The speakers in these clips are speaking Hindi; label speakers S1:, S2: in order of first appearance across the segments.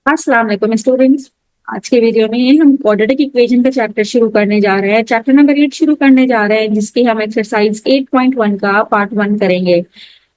S1: अस्सलाम वालेकुम स्टूडेंट्स। आज के वीडियो में हम क्वाड्रेटिक इक्वेशन का चैप्टर शुरू करने जा रहे हैं। चैप्टर नंबर 8 शुरू करने जा रहे हैं, जिसकी हम एक्सरसाइज 8.1 का पार्ट 1 करेंगे।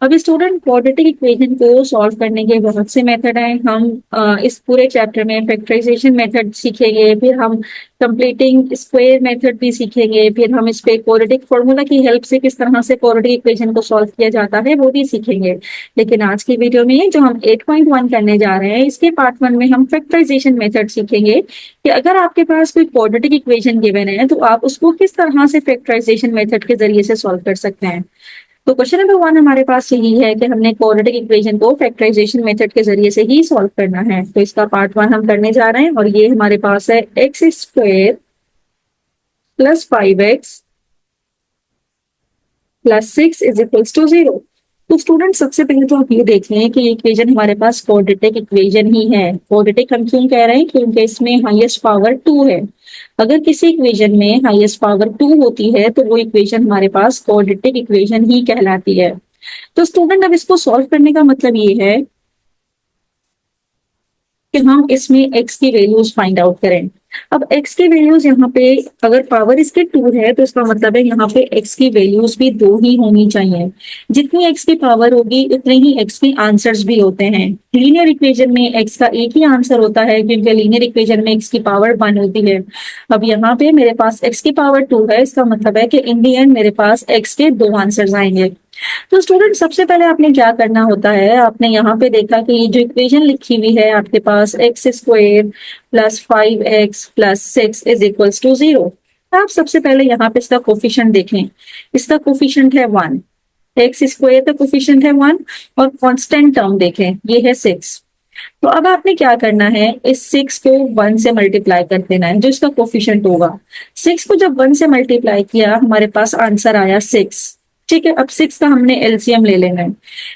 S1: अब स्टूडेंट, क्वाड्रेटिक इक्वेशन को सॉल्व करने के बहुत से मेथड हैं। हम इस पूरे चैप्टर में फैक्टराइजेशन मेथड सीखेंगे, फिर हम कंप्लीटिंग स्क्वायर मेथड भी सीखेंगे, फिर हम इस पे क्वाड्रेटिक फॉर्मूला की हेल्प से किस तरह से क्वाड्रेटिक इक्वेशन को सॉल्व किया जाता है वो भी सीखेंगे। लेकिन आज की वीडियो में जो हम 8.1 करने जा रहे हैं, इसके पार्ट 1 में हम फैक्टराइजेशन मेथड सीखेंगे कि अगर आपके पास कोई क्वाड्रेटिक इक्वेशन गिवन है तो आप उसको किस तरह से फैक्टराइजेशन मेथड के जरिए से सॉल्व कर सकते हैं। तो क्वेश्चन नंबर 1 हमारे पास यही है कि हमने क्वाड्रेटिक इक्वेशन को फैक्टराइजेशन मेथड के जरिए से ही सॉल्व करना है। तो इसका पार्ट 1 हम करने जा रहे हैं और ये हमारे पास है x square plus 5x plus 6 is equals to 0। तो स्टूडेंट, सबसे पहले तो आप ये देख लें कि ये इक्वेशन हमारे पास क्वाड्रेटिक इक्वेशन ही है। क्वाड्रेटिक हम क्यों कह रहे हैं? क्योंकि इसमें हाईएस्ट पावर 2 है। अगर किसी इक्वेशन में हाईएस्ट पावर 2 होती है तो वो इक्वेशन हमारे पास क्वाड्रेटिक इक्वेशन ही कहलाती है। तो स्टूडेंट, अब इसको सॉल्व करने का मतलब ये है कि हम इसमें x की वैल्यूज फाइंड आउट करें। अब x की वैल्यूज यहाँ पे अगर पावर इसके 2 है तो इसका मतलब है यहाँ पे x की वैल्यूज भी 2 ही होनी चाहिए। जितनी x की पावर होगी उतने ही x के आंसर्स भी होते हैं। लीनियर इक्वेशन में x का एक ही आंसर होता है क्योंकि लीनियर इक्वेशन में x की पावर 1 होती है। अब यहाँ पे मेरे पास x की पावर 2 है, इसका मतलब है कि इन दी एंड मेरे पास x के 2 आंसर्स आएंगे। तो स्टूडेंट, सबसे पहले आपने क्या करना होता है, आपने यहाँ पे देखा कि ये जो इक्वेशन लिखी हुई है आपके पास x square plus 5x plus 6 is equals to 0। आप सबसे पहले यहाँ पे इसका कोफिशिएंट देखें। इसका कोफिशिएंट है 1, एक्स स्क्वायर का कोफिशिएंट है 1 और कांस्टेंट टर्म देखें ये है 6। तो अब आपने क्या करना है, इस 6 को 1 से मल्टीप्लाई कर देना है जो इसका कोफिशिएंट होगा। 6 को जब 1 से मल्टीप्लाई किया हमारे पास आंसर आया 6। ठीक है, अब 6 का हमने एलसीएम ले लेना है।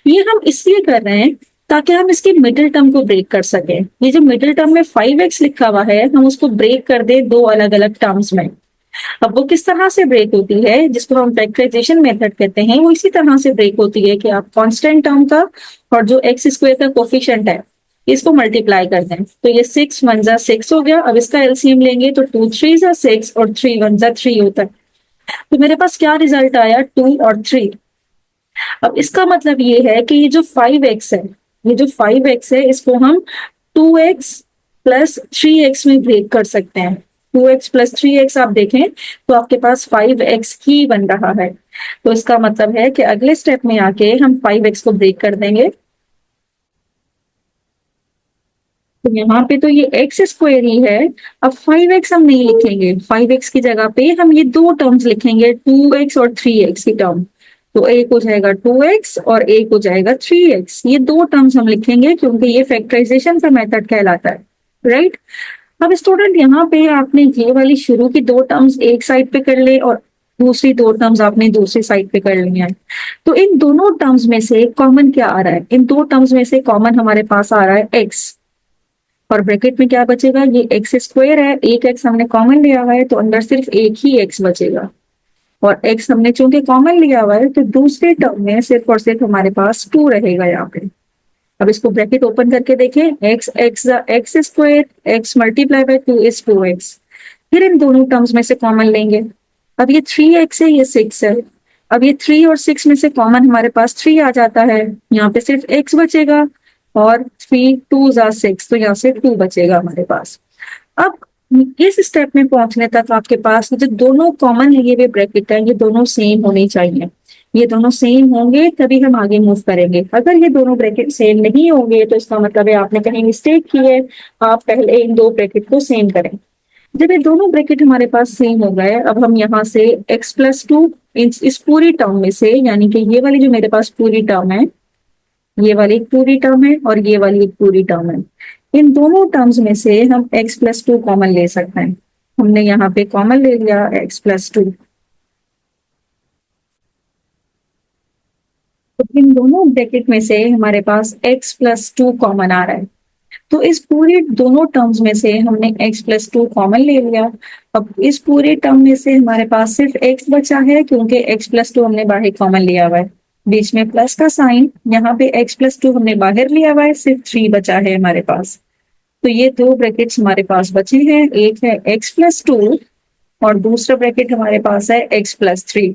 S1: ये हम इसलिए कर रहे हैं ताकि हम इसकी मिडिल टर्म को ब्रेक कर सके। ये जो मिडिल टर्म में 5x लिखा हुआ है हम उसको ब्रेक कर दे दो अलग अलग टर्म्स में। अब वो किस तरह से ब्रेक होती है, जिसको हम फैक्टराइजेशन मेथड कहते हैं, वो इसी तरह से ब्रेक होती है कि आप कांस्टेंट टर्म का और जो एक्स स्क्वायर का कोफिशिएंट है इसको मल्टीप्लाई कर दें। तो ये 6 1 जा 6 हो गया। अब इसका एलसीएम लेंगे तो 2 3 जा 6 और 3 1 जा 3 होता है। तो मेरे पास क्या रिजल्ट आया, 2 और 3। अब इसका मतलब ये है कि ये जो 5x है, ये जो 5x है इसको हम 2x प्लस 3x में ब्रेक कर सकते हैं। 2x प्लस 3x आप देखें तो आपके पास 5x ही बन रहा है। तो इसका मतलब है कि अगले स्टेप में आके हम 5x को ब्रेक कर देंगे। तो यहाँ पे तो ये एक्स स्क्वायर ही है। अब 5x हम नहीं लिखेंगे, 5x की जगह पे हम ये दो टर्म्स लिखेंगे, 2x और 3x की टर्म। तो एक हो जाएगा 2x और एक हो जाएगा 3x। ये दो टर्म्स हम लिखेंगे क्योंकि ये फैक्टराइजेशन का मेथड कहलाता है, राइट। अब स्टूडेंट, यहाँ पे आपने ये वाली शुरू की दो टर्म्स एक साइड पे कर ले और दूसरी दो टर्म्स आपने दूसरी साइड पे कर ली है। तो इन दोनों टर्म्स में से कॉमन क्या आ रहा है? इन दो टर्म्स में से कॉमन हमारे पास आ रहा है x। और ब्रैकेट में क्या बचेगा, ये एक्स स्क्वायर है, एक एक्स हमने कॉमन लिया हुआ है तो अंदर सिर्फ एक ही एक्स बचेगा। और एक्स हमने चूंकि कॉमन लिया हुआ है तो दूसरे टर्म में सिर्फ और सिर्फ हमारे पास 2 रहेगा यहाँ पे। अब इसको ब्रैकेट ओपन करके देखें, x x x square, x multiply by 2 is 2x। फिर इन दोनों टर्म्स में से कॉमन लेंगे। अब ये 3x है, ये 6 है। अब ये 3 और 6 में से कॉमन हमारे पास 3 आ जाता है, यहाँ पे सिर्फ x बचेगा और 3 2 जा 6 तो यहाँ से 2 बचेगा हमारे पास। अब इस स्टेप में पहुंचने तक आपके पास जो दोनों कॉमन लिए हुए ब्रैकेट है ये दोनों सेम होने चाहिए। ये दोनों सेम होंगे तभी हम आगे मूव करेंगे। अगर ये दोनों ब्रैकेट सेम नहीं होंगे तो इसका मतलब है आपने कहीं मिस्टेक की है। आप पहले इन दो ब्रैकेट को सेम करें। जब ये दोनों ब्रैकेट हमारे पास सेम हो गए, अब हम यहाँ से x प्लस 2 इस पूरी टर्म में से, यानी कि ये वाली जो मेरे पास पूरी टर्म है, ये वाली एक पूरी टर्म है और ये वाली एक पूरी टर्म है, इन दोनों टर्म्स में से हम x प्लस 2 कॉमन ले सकते हैं। हमने यहाँ पे कॉमन ले लिया x प्लस 2। तो इन दोनों ब्रैकेट में से हमारे पास x प्लस 2 कॉमन आ रहा है। तो इस पूरी दोनों टर्म्स में से हमने x प्लस 2 कॉमन ले लिया। अब इस पूरे टर्म में से हमारे पास सिर्फ x बचा है क्योंकि x प्लस 2 हमने बाहर कॉमन लिया हुआ है। बीच में प्लस का साइन, यहाँ पे x प्लस 2 हमने बाहर लिया हुआ है, सिर्फ 3 बचा है हमारे पास। तो ये दो ब्रैकेट्स हमारे पास बचे हैं, एक है x+2 और दूसरा ब्रैकेट हमारे पास है x+3।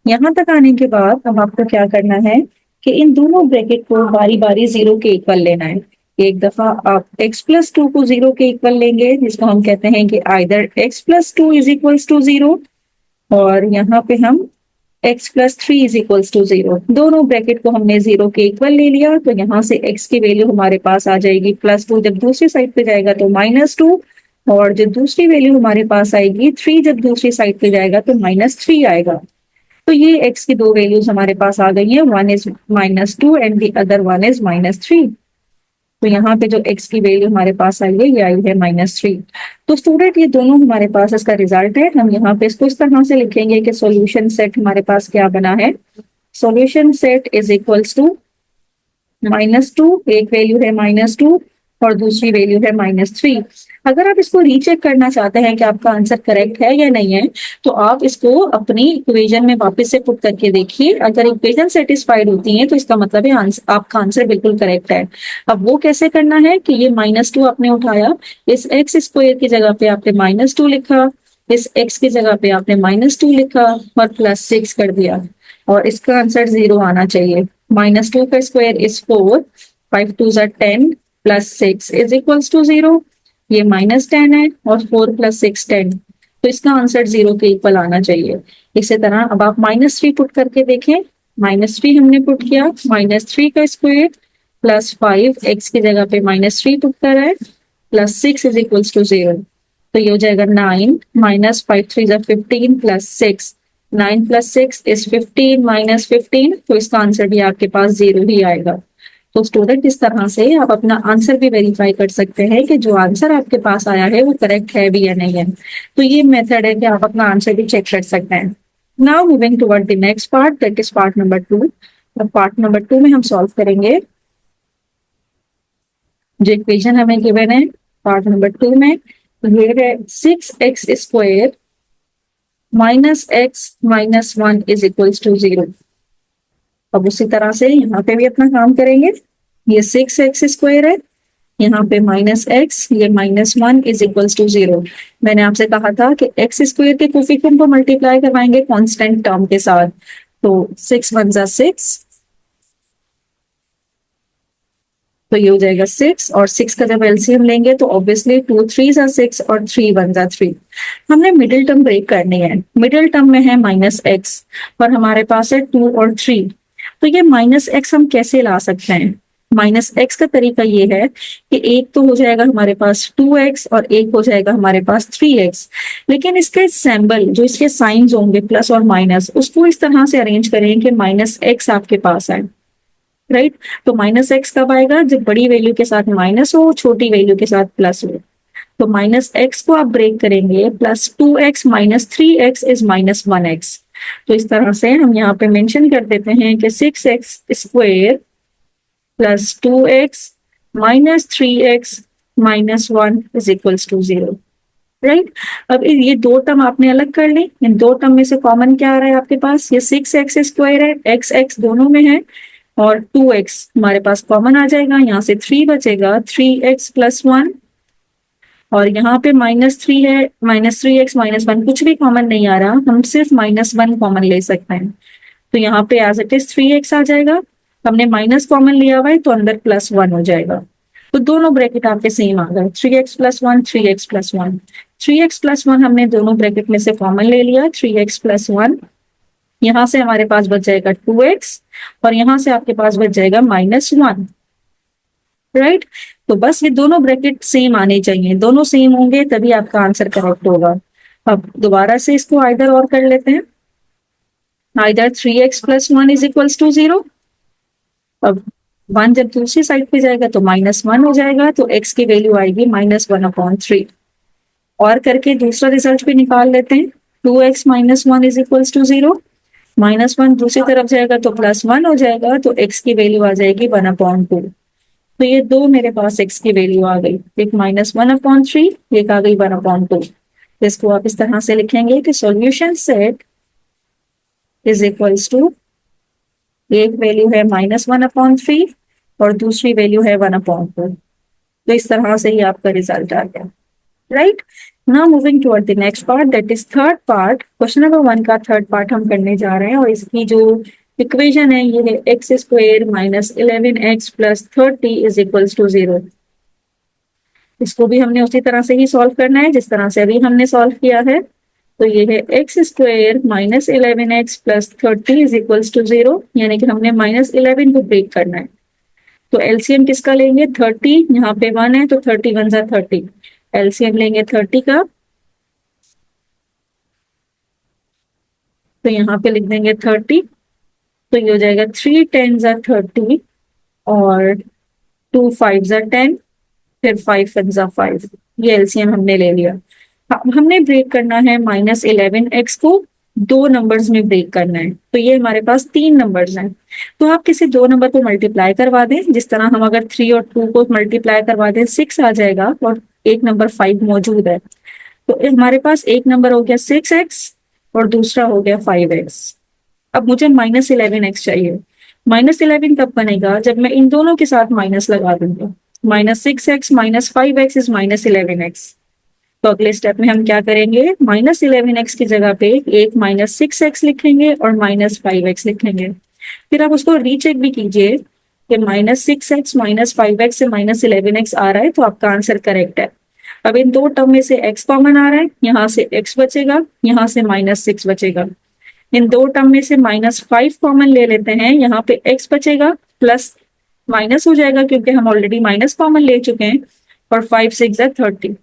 S1: यहां तक आने के बाद अब आपको क्या करना है कि इन दोनों ब्रैकेट को बारी बारी जीरो के इक्वल लेना है। एक दफा आप x+2 को जीरो के इक्वल लेंगे, जिसको हम कहते हैं कि either x+2 is equals to zero, और यहाँ पे हम x+3 is equals to zero. दोनों ब्रैकेट को हमने जीरो के इक्वल ले लिया, तो यहाँ से x की वैल्यू हमारे पास आ जाएगी +2, जब दूसरी साइड पे जाएगा तो -2, और जब दूसरी वैल्यू हमारे पास आएगी 3, जब दूसरी साइड पे जाएगा तो -3 आएगा। तो ये x की दो वैल्यूज हमारे पास आ गई हैं, one is -2 and the other one is -3। तो यहाँ पे जो x की वैल्यू हमारे पास आई है, ये आई है -3। तो स्टूडेंट ये दोनों हमारे पास इसका रिजल्ट है। हम यहाँ पे इसको इस तरह से लिखेंगे कि सॉल्यूशन सेट हमारे पास क्या बना है, solution set is equals to -2, एक वैल्यू है -2 और दूसरी वैल्यू है -3। अगर आप इसको रीचेक करना चाहते हैं कि आपका आंसर करेक्ट है या नहीं है, तो आप इसको अपनी इक्वेशन में वापस से पुट करके देखिए। अगर इक्वेशन सेटिस्फाइड होती है तो इसका मतलब है आपका आंसर बिल्कुल करेक्ट है। अब वो कैसे करना है कि ये -2 आपने उठाया, इस x² की जगह पे आपने -2 लिखा, इस x की जगह पे आपने -2 लिखा और +6 कर दिया, और इसका आंसर 0 आना चाहिए। -2 का square is 4, 5 2 are 10 +6 is equals to 0। ये -10 है और 4 + 6 10, तो इसका आंसर 0 के इक्वल आना चाहिए। इसी तरह अब आप -3 पुट करके देखें, -3 हमने पुट किया, -3 का स्क्वायर +5, x की जगह पे -3 पुट कर रहा है, +6 इज इक्वल्स टू 0। तो ये हो जाएगा 9, -5 3 are 15 +6, 9 + 6 is 15 -15, तो इसका आंसर भी आपके पास 0 ही आएगा। तो स्टूडेंट इस तरह से आप अपना आंसर भी वेरीफाई कर सकते हैं कि जो आंसर आपके पास आया है वो करेक्ट है भी या नहीं है। तो ये मेथड है कि आप अपना आंसर भी चेक कर सकते हैं। Now moving toward the next part, that is part number 2। तो पार्ट नंबर 2 में हम सॉल्व करेंगे जो इक्वेशन हमें गिवन है पार्ट नंबर 2 में। ये है 6x² -x - 1 is equals to 0। अब उसी तरह से यहाँ पे भी अपना काम करेंगे। ये 6x² है, यहाँ पे -x, ये -1 इज इक्वल्स टू 0। मैंने आपसे कहा था कि x² के कोफिशिएंट को मल्टीप्लाई करवाएंगे कांस्टेंट टर्म के साथ, तो 6 1 जा 6, तो ये हो जाएगा 6, और 6 का जब एलसीएम लेंगे तो ऑब्वियसली 2 3 जा 6 और 3 1 जा 3। हमने मिडिल टर्म ब्रेक करनी है। मिडिल टर्म में है -x और हमारे पास है 2 और 3। तो ये -x हम कैसे ला सकते हैं? -x का तरीका ये है कि एक तो हो जाएगा हमारे पास 2x और एक हो जाएगा हमारे पास 3x, लेकिन इसके सिंबल जो इसके साइंस होंगे प्लस और माइनस, उसको इस तरह से अरेंज करें कि -x आपके पास है, राइट। तो -x कब आएगा? जब बड़ी वैल्यू के साथ माइनस हो, छोटी वैल्यू के साथ प्लस हो। तो -x को आप ब्रेक करेंगे, +2x - 3x इज -1x। तो इस तरह से हम यहाँ पे मेंशन कर देते हैं कि 6x² +2x - 3x - 1 is equals to 0, right. अब ये दो टर्म आपने अलग कर ली। इन दो टर्म में से कॉमन क्या आ रहा है आपके पास? ये 6x² है, x दोनों में है, और 2x हमारे पास कॉमन आ जाएगा, यहाँ से 3 बचेगा, 3x + 1, और यहाँ पे -3 है, -3x - 1 कुछ भी कॉमन नहीं आ रहा, हम सिर्फ -1 कॉमन ले सकते हैं। तो यहाँ पे एज इट इज 3x आ जाएगा, हमने माइनस कॉमन लिया हुआ है तो अंदर +1 हो जाएगा। तो दोनों ब्रैकेट आपके सेम आ गए, 3x + 1 3x + 1। 3x + 1 हमने दोनों ब्रैकेट में से कॉमन ले लिया, 3x + 1, यहाँ से हमारे पास बच जाएगा 2x, और यहाँ से आपके पास बच जाएगा -1, राइट। तो बस ये दोनों ब्रैकेट सेम आने चाहिए, दोनों सेम होंगे तभी आपका आंसर करेक्ट होगा। अब दोबारा से इसको आइदर और कर लेते हैं, either 3x + 1 is equals to 0। अब 1 जब दूसरी साइड पे जाएगा तो -1 हो जाएगा, तो x की वैल्यू आएगी -1/3। और करके दूसरा रिजल्ट भी निकाल लेते हैं, 2x - 1 इज इक्वल्स टू 0। -1 दूसरी तरफ जाएगा तो +1 हो जाएगा, तो x की वैल्यू आ जाएगी 1/2। तो ये दो मेरे पास x की वैल्यू आ गई, एक -1/3, एक आ गई 1/2। इसको आप इस तरह से लिखेंगे कि solution set is equals to, एक वैल्यू है -1/3 और दूसरी वैल्यू है 1/2। तो इस तरह से ही आपका रिजल्ट आ गया, right. Now moving toward the next part, that is third part. Question number 1 का थर्ड पार्ट हम करने जा रहे हैं और इसकी जो इक्वेशन है ये है x square minus 11x plus 30 is equals to 0। इसको भी हमने उसी तरह से ही सॉल्व करना है जिस तरह से अभी हमने सॉल्व किया है। तो ये है x square minus 11x plus 30 is equals to 0, यानी कि हमने -11 को ब्रेक करना है। तो एलसीएम किसका लेंगे, 30, यहाँ पे 1 है तो 30 1 जा 30, एलसीएम लेंगे 30 का, तो यहाँ पे लिख देंगे 30। तो ये हो जाएगा 3 10 जा 30 और 2 5 जा 10, फिर 5 1 जा 5। ये एलसीएम हमने ले लिया। अब हमने ब्रेक करना है -11x को दो नंबर्स में ब्रेक करना है। तो ये हमारे पास 3 नंबर्स हैं, तो आप किसी दो नंबर को मल्टीप्लाई करवा दें। जिस तरह हम अगर 3 और 2 को मल्टीप्लाई करवा दें 6 आ जाएगा और एक नंबर 5 मौजूद है। तो हमारे पास एक नंबर हो गया 6x और दूसरा हो गया 5x। अब मुझे -11x चाहिए। -11 कब बनेगा, जब मैं इन दोनों के साथ माइनस लगा दूंगा। -6x minus 5x is -11x। तो अगले स्टेप में हम क्या करेंगे, -11x की जगह पे एक -6x लिखेंगे और -5x लिखेंगे। फिर आप उसको रीचेक भी कीजिए कि -6x -5x से -11x आ रहा है तो आपका आंसर करेक्ट है। अब इन दो टर्म में से x कॉमन आ रहा है, यहाँ से x बचेगा, यहाँ से -6 बचेगा। इन दो टर्म में से -5 कॉमन ले लेते हैं, यहाँ पे x बचेगा, प्लस माइनस हो जाएगा क्योंकि हम ऑलरेडी माइनस कॉमन ले चुके हैं, और 5 6 है 30।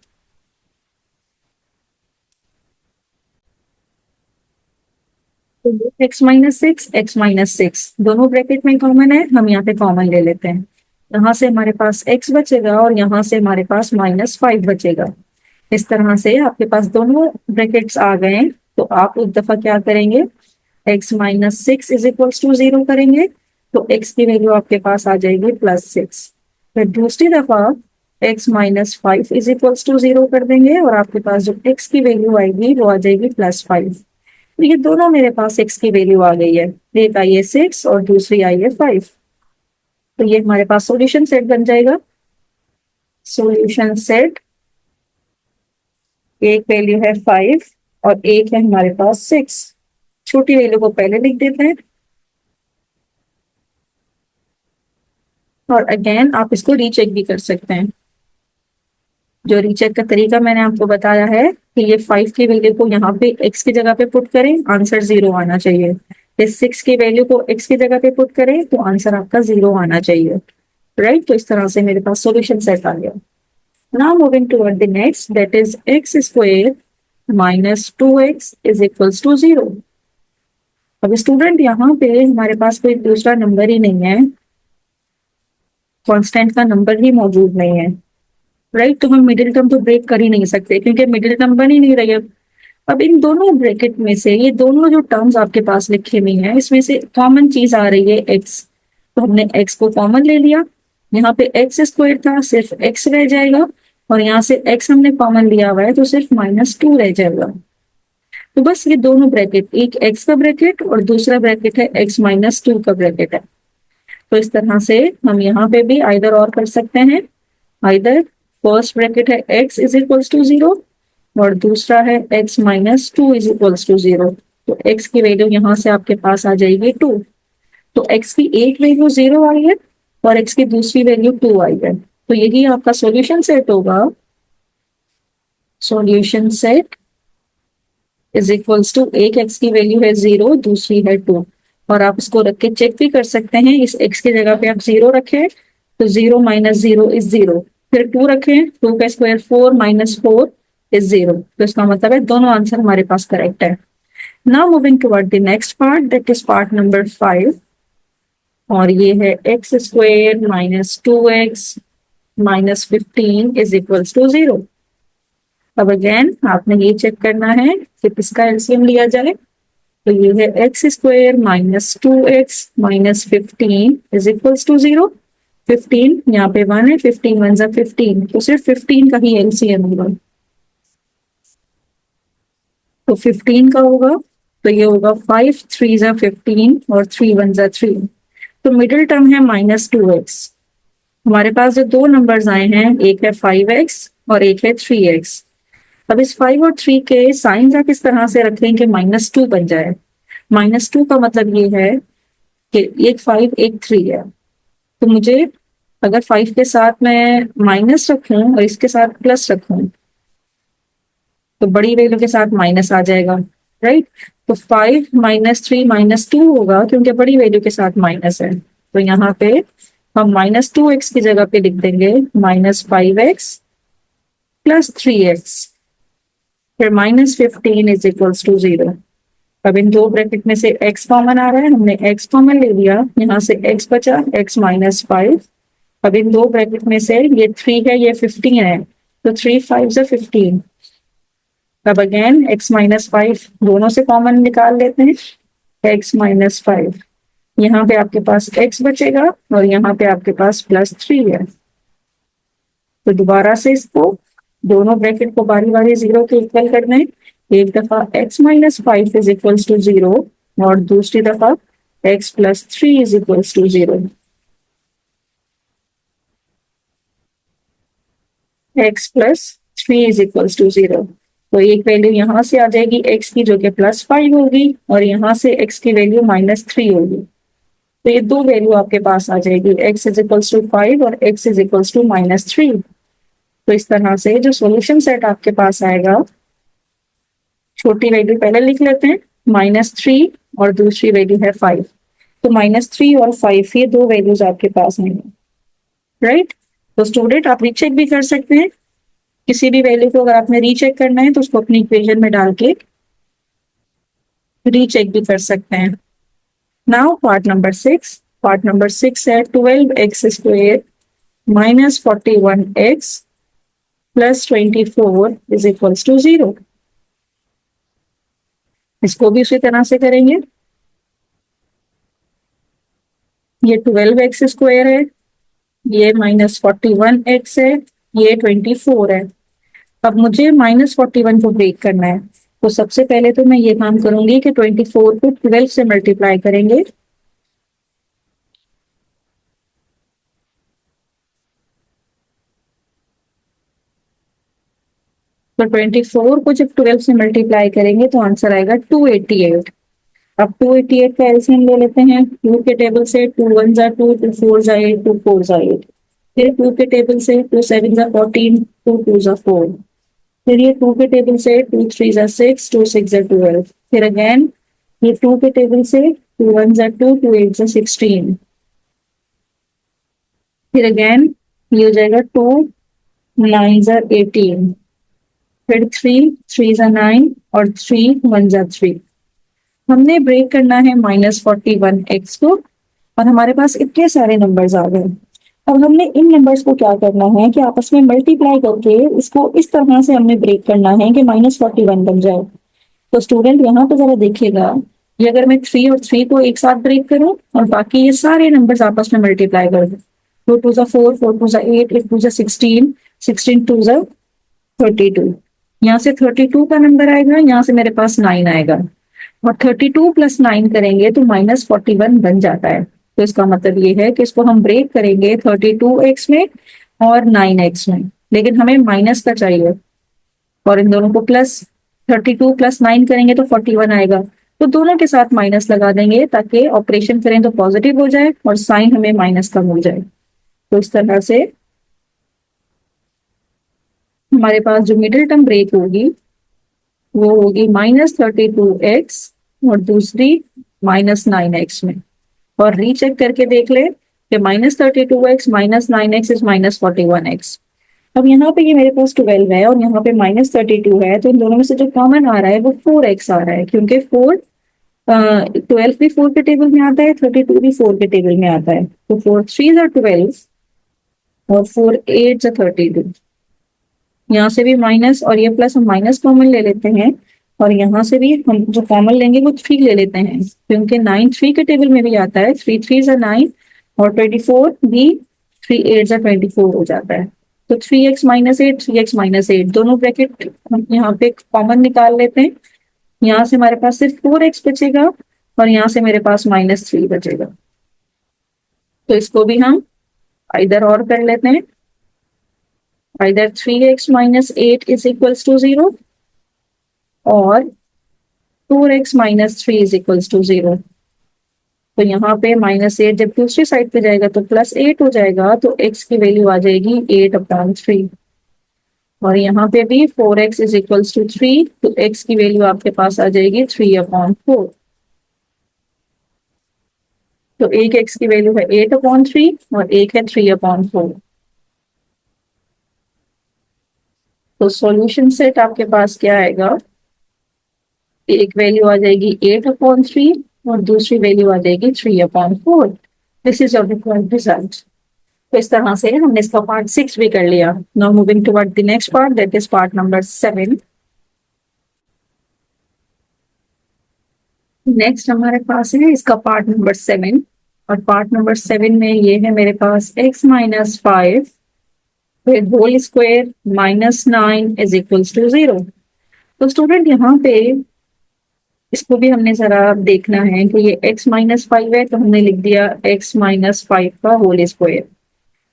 S1: तो x माइनस सिक्स दोनों ब्रैकेट में कॉमन है, हम यहाँ पे कॉमन ले लेते हैं। यहाँ से हमारे पास x बचेगा और यहाँ से हमारे पास -5 बचेगा। इस तरह से आपके पास दोनों ब्रैकेट्स आ गए हैं। तो आप एक दफा क्या करेंगे, x minus six is equals to 0 करेंगे, तो x की वैल्यू आपके पास आ जाएगी +6। फिर दूसरी दफा x minus 5 is equals to 0 कर देंगे और आपके पास जो x की वैल्यू आएगी वो आ जाएगी +5। तो ये दोनों मेरे पास x की वैल्यू आ गई है, एक आई है 6 और दूसरी आई है 5। तो ये हमारे पास सॉल्यूशन सेट बन जाएगा। सॉल्यूशन सेट, एक वैल्यू है 5 और एक है हमारे पास 6। छोटी वैल्यू को पहले लिख देते हैं और अगेन आप इसको रीचेक भी कर सकते हैं। जो रीचेक का तरीका मैंने आपको बताया है कि ये 5 की वैल्यू को यहाँ पे x की जगह पे पुट करें, आंसर 0 आना चाहिए। इस 6 की वैल्यू को x की जगह पे पुट करें तो आंसर आपका 0 आना चाहिए, राइट। तो इस तरह से मेरे पास सॉल्यूशन सेट आ गया। Now moving toward the next, that is x square minus 2x is equals to 0। अब स्टूडेंट यहाँ पे हमारे पास कोई दूसरा नंबर ही नहीं है, कांस्टेंट का नंबर ही मौजूद नहीं है, राइट। तो हम मिडिल टर्म तो ब्रेक कर ही नहीं सकते क्योंकि मिडिल टर्म बन ही नहीं रही है। अब इन दोनों ब्रैकेट में से ये दोनों जो टर्म्स आपके पास लिखे हुए हैं इसमें से कॉमन चीज आ रही है x। तो हमने x को कॉमन ले लिया, यहाँ पे एक्स स्क्वायर था सिर्फ x रह जाएगा और यहाँ से x हमने कॉमन लिया हुआ है तो सिर्फ -2 रह जाएगा। तो बस ये दोनों ब्रैकेट, एक x का ब्रैकेट और दूसरा ब्रैकेट है x -2 का ब्रैकेट है। तो इस तरह से हम यहाँ पे भी आइदर और कर सकते हैं। आइदर फर्स्ट ब्रैकेट है x इज इक्वल्स टू 0 और दूसरा है x -2 इज इक्वल्स टू 0। तो x की वैल्यू यहाँ से आपके पास आ जाएगी 2। तो x की एक वैल्यू 0 आई है और x की दूसरी वैल्यू 2 आई है। तो यही आपका सॉल्यूशन सेट होगा। Solution set is equals to, एक x की वैल्यू है 0, दूसरी है 2। और आप इसको रख के चेक भी कर सकते हैं, इस x की जगह पे आप 0 रखें तो 0 माइनस 0 इज 0, फिर 2 रखें, 2 का स्क्वायर 4 -4 इज 0। तो इसका मतलब है दोनों आंसर हमारे पास करेक्ट है। Now moving toward the next part, that is part number 5 और ये है x square minus 2x minus 15 is equals to 0। अब अगेन आपने ये चेक करना है कि किसका एलसीएम लिया जाए। तो ये है x square minus 2x minus 15 is equals to 0। 15 यहाँ पे 1 है, 15 1 जा 15, तो सिर्फ 15 का ही एलसीएम होगा। तो 15 का होगा तो ये होगा 5 3 जा 15 और 3 1 जा 3। तो मिडिल टर्म है -2x। हमारे पास जो दो नंबर्स आए हैं, एक है 5x और एक है 3x। अब इस 5 और 3 के साइंस आप इस तरह से रखें कि -2 बन जाए। -2 का मतलब ये है कि एक 5 एक 3 है, तो मुझे अगर 5 के साथ मैं माइनस रखूं और इसके साथ प्लस रखूं तो बड़ी वैल्यू के साथ माइनस आ जाएगा, राइट। तो 5 -3 -2 होगा क्योंकि बड़ी वैल्यू के साथ माइनस है, तो यहाँ पे हम -2x की जगह पे लिख देंगे -5x प्लस 3x, फिर -15 इज इक्वल्स टू 0। अब इन दो ब्रैकेट में से x कॉमन आ रहा है, हमने x कॉमन ले लिया, यहाँ से x बचा x -5। अब इन दो ब्रैकेट में से ये 3 है, ये 15 है, तो 3 5 से 15। अब अगेन x -5 दोनों से कॉमन निकाल लेते हैं, x -5, यहाँ पे आपके पास x बचेगा और यहाँ पे आपके पास +3 है। तो दोबारा से इसको दोनों ब्रैकेट को बारी बारी 0 के इक्वल करना है। एक दफा x -5 इज इक्वल्स टू 0 और दूसरी दफा x +3 is equals to 0। x +3 is equals to 0, तो एक वैल्यू यहाँ से आ जाएगी x की जो कि +5 होगी और यहाँ से x की वैल्यू -3 होगी। तो ये दो वैल्यू आपके पास आ जाएगी, x इज इक्वल्स टू 5 और x इज इक्वल्स टू -3। तो इस तरह से जो सॉल्यूशन सेट आपके पास आएगा, छोटी वैल्यू पहले लिख लेते हैं -3 और दूसरी वैल्यू है 5। तो -3 और 5 ये दो वैल्यूज आपके पास हैं, राइट। तो स्टूडेंट आप रीचेक भी कर सकते हैं, किसी भी वैल्यू को अगर आपने रीचेक करना है तो उसको अपनी इक्वेशन में डाल के रीचेक भी कर सकते हैं। नाउ पार्ट नंबर 6 है 12x² -41x plus 24 is equals to 0। इसको भी उसी तरह से करेंगे, ये 12x² है, ये -41x है, ये 24 है। अब मुझे -41 को ब्रेक करना है, तो सबसे पहले तो मैं ये काम करूंगी कि 24 को 12 से मल्टीप्लाई करेंगे। तो 24 को जब 12 से मल्टीप्लाई करेंगे तो आंसर आएगा 288। अब 288 का एलसीएम ले लेते हैं, 2 के टेबल से 2 1 जा 2, 2 4 जा 8, 2 4 जा 8। फिर 2 के टेबल से 2 7 जा 14, 2 2 जा 4। फिर ये 2 के टेबल से 2 3 जा 6, 2 6 जा 12। फिर अगेन ये 2 के टेबल से 2 1 जा 2, 2 8 जा 16। फिर अगेन ये हो जाएगा 2 9 जा 18। फिर 3 3 जा 9 और 3 1 जा 3। हमने ब्रेक करना है -41x को और हमारे पास इतने सारे नंबर्स आ गए। अब हमने इन नंबर्स को क्या करना है कि आपस में मल्टीप्लाई करके इसको इस तरह से हमने ब्रेक करना है कि -41 बन जाए। तो स्टूडेंट यहाँ पे जरा देखिएगा, ये अगर मैं 3 और 3 को एक साथ ब्रेक करूं और बाकी ये सारे नंबर्स आपस में मल्टीप्लाई कर दूं, 2 2 जा 4, 4 2 जा 8, 8 2 जा 16, 16 2 जा 32। यहाँ से 32 का नंबर आएगा, यहाँ से मेरे पास 9 आएगा और 32 + 9 करेंगे तो -41 बन जाता है। तो इसका मतलब ये है कि इसको हम ब्रेक करेंगे 32x में और 9x में, लेकिन हमें माइनस का चाहिए और इन दोनों को प्लस 32 + 9 करेंगे तो 41 आएगा। तो दोनों के साथ माइनस लगा देंगे ताकि ऑपरेशन करें तो पॉजिटिव हो जाए और साइन हमें माइनस का मिल जाए। तो इस तरह से हमारे पास जो मिडिल टर्म ब्रेक होगी वो होगी -32x और दूसरी -9x में। और रीचेक करके देख ले कि -32x -9x इज -41x। अब यहाँ पे ये मेरे पास 12 है और यहाँ पे -32 है, तो इन दोनों में से जो कॉमन आ रहा है वो 4x आ रहा है, क्योंकि 12 भी 4 के टेबल में आता है, 32 भी 4 के टेबल में आता है। तो 4 3 are 12 और 4 8 are 32। यहाँ से भी माइनस और ये प्लस हम माइनस कॉमन ले लेते हैं और यहाँ से भी हम जो कॉमन लेंगे वो 3 ले लेते हैं, क्योंकि 9 3 के टेबल में भी आता है, 3 3 are 9 और 24 भी 3 8 are 24 हो जाता है। तो 3x -8 3x -8 दोनों ब्रैकेट हम यहाँ पे कॉमन निकाल लेते हैं। यहाँ से हमारे पास सिर्फ 4x बचेगा और यहाँ से मेरे पास -3 बचेगा। तो इसको भी हम इधर और कर लेते हैं, इधर 3x minus 8 is equals to 0 और 4x minus 3 is equals to 0। तो यहाँ पे -8 जब दूसरी साइड पे जाएगा तो +8 हो जाएगा, तो x की वैल्यू आ जाएगी 8/3। और यहाँ पे भी 4x इज इक्वल्स टू 3, तो x की वैल्यू आपके पास आ जाएगी 3/4। तो एक x की वैल्यू है 8/3 और एक है 3/4। तो सॉल्यूशन सेट आपके पास क्या आएगा, एक वैल्यू आ जाएगी 8/3 और दूसरी वैल्यू आ जाएगी 3/4। This is your required result. तो इस तरह से हमने इसका पार्ट 6 भी कर लिया। Now moving toward the next part, that is part number 7। Next हमारे पास है इसका पार्ट नंबर 7, और पार्ट नंबर 7 में ये है मेरे पास x minus 5 with whole square -9 is equals to 0। तो स्टूडेंट यहाँ पे इसको भी हमने जरा देखना है कि ये x माइनस 5 है, तो हमने लिख दिया x माइनस 5 का होल स्क्वायर।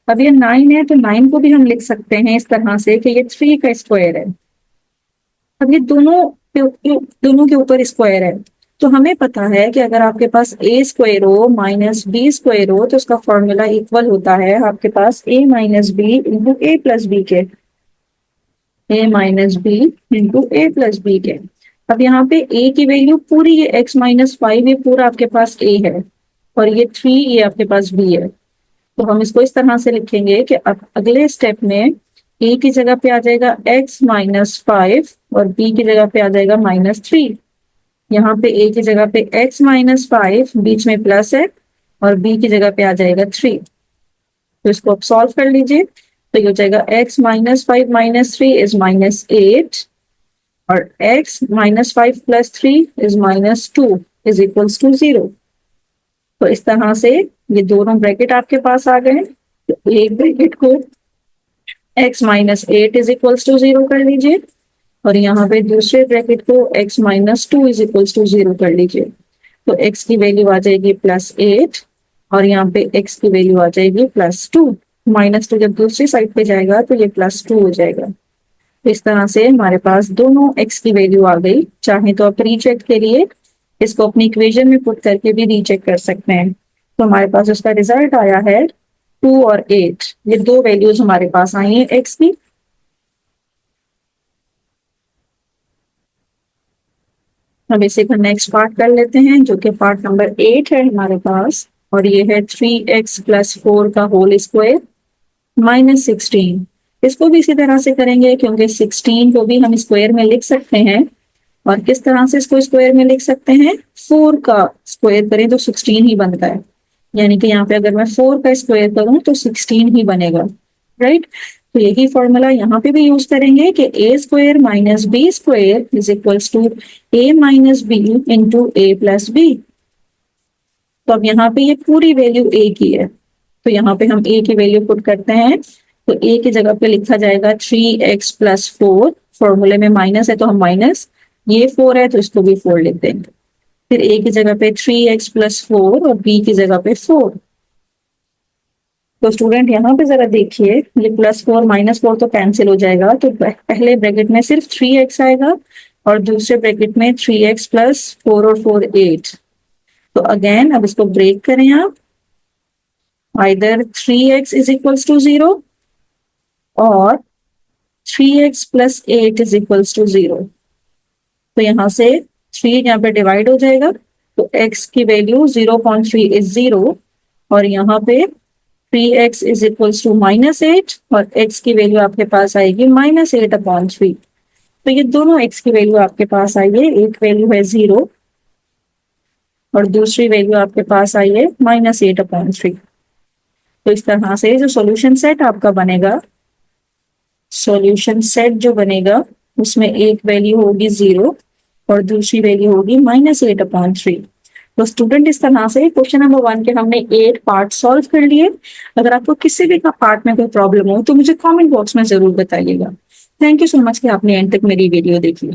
S1: अब ये 9 है, तो 9 को भी हम लिख सकते हैं इस तरह से कि ये 3 का स्क्वायर है। अब ये दोनों के ऊपर स्क्वायर है, तो हमें पता है कि अगर आपके पास a स्क्वायर हो माइनस b स्क्वायर हो तो उसका फॉर्मूला इक्वल होता है आपके पास a minus B into A plus B के, a minus B into A plus B के। अब यहाँ पे a की वैल्यू पूरी, ये x माइनस 5 ये पूरा आपके पास a है, और ये 3 ये आपके पास b है। तो हम इसको इस तरह से लिखेंगे कि अब अगले स्टेप में a की जगह पे आ जाएगा x माइनस 5 और b की जगह पे आ जाएगा -3। यहाँ पे a की जगह पे x माइनस 5 बीच में प्लस है और b की जगह पे आ जाएगा 3। तो इसको आप सॉल्व कर लीजिए, तो ये हो जाएगा x माइनस 5 माइनस 3 इज -8 और x minus 5 plus 3 is -2 is equals to 0। तो इस तरह से ये दोनों ब्रैकेट आपके पास आ गए। तो एक ब्रैकेट को x minus 8 is equals to 0 कर लीजिए और यहाँ पे दूसरे ब्रैकेट को x minus 2 is equals to 0 कर लीजिए। तो x की वैल्यू आ जाएगी +8 और यहाँ पे x की वैल्यू आ जाएगी +2। -2 जब दूसरी साइड पे जाएगा तो ये +2 हो जाएगा। तो इस तरह से हमारे पास दोनों x की वैल्यू आ गई। चाहे तो आप रीचेक के लिए इसको अपनी इक्वेशन में पुट करके भी रीचेक कर सकते हैं। तो हमारे पास उसका रिजल्ट आया है 2 और 8, ये दो वैल्यूज हमारे पास आई है x की। अब इसी का नेक्स्ट पार्ट कर लेते हैं जो कि पार्ट नंबर 8 है हमारे पास, और ये है 3x प्लस 4 का होल स्क्वायर -16। इसको भी इसी तरह से करेंगे क्योंकि 16 को भी हम स्क्वायर में लिख सकते हैं। और किस तरह से इसको स्क्वायर में लिख सकते हैं, 4 का स्क्वायर करें तो 16 ही बनता है, यानी कि यहाँ पे अगर मैं 4 का स्क्वायर करूं तो 16 ही बनेगा, राइट। तो यही फॉर्मूला यहाँ पे भी यूज करेंगे कि a square minus B square is equals to a minus B into A plus B. तो अब यहाँ पे ये पूरी वैल्यू a की है, तो यहाँ पे हम a की वैल्यू पुट करते हैं। तो a की जगह पे लिखा जाएगा 3x प्लस 4, फॉर्मूले में माइनस है तो हम माइनस, ये 4 है तो इसको भी 4 लिख देंगे। फिर a की जगह पे 3x प्लस 4 और b की जगह पे 4। तो स्टूडेंट यहाँ पे जरा देखिए, ये +4 -4 तो कैंसिल हो जाएगा, तो पहले ब्रैकेट में सिर्फ 3x आएगा और दूसरे ब्रैकेट में 3x प्लस 4 और 4 8। तो अगेन अब इसको ब्रेक करें आप, either 3x is equals to 0 और 3x plus 8 is equals to 0। तो यहाँ से 3 यहाँ पे डिवाइड हो जाएगा, तो x की वैल्यू 0.3 इज 0 और यहाँ पे 3x इज इक्वल्स टू -8 और x की वैल्यू आपके पास आएगी -8/3। तो ये दोनों x की वैल्यू आपके पास आई है, एक वैल्यू है 0 और दूसरी वैल्यू आपके पास आई है -8/3। तो इस तरह से जो सॉल्यूशन सेट आपका बनेगा, सॉल्यूशन सेट जो बनेगा उसमें एक वैल्यू होगी 0 और दूसरी वैल्यू होगी -8/3। तो स्टूडेंट इस तरह से क्वेश्चन नंबर 1 के हमने 8 पार्ट सॉल्व कर लिए। अगर आपको किसी भी का पार्ट में कोई प्रॉब्लम हो तो मुझे कमेंट बॉक्स में जरूर बताइएगा। थैंक यू सो मच कि आपने एंड तक मेरी वीडियो देखी।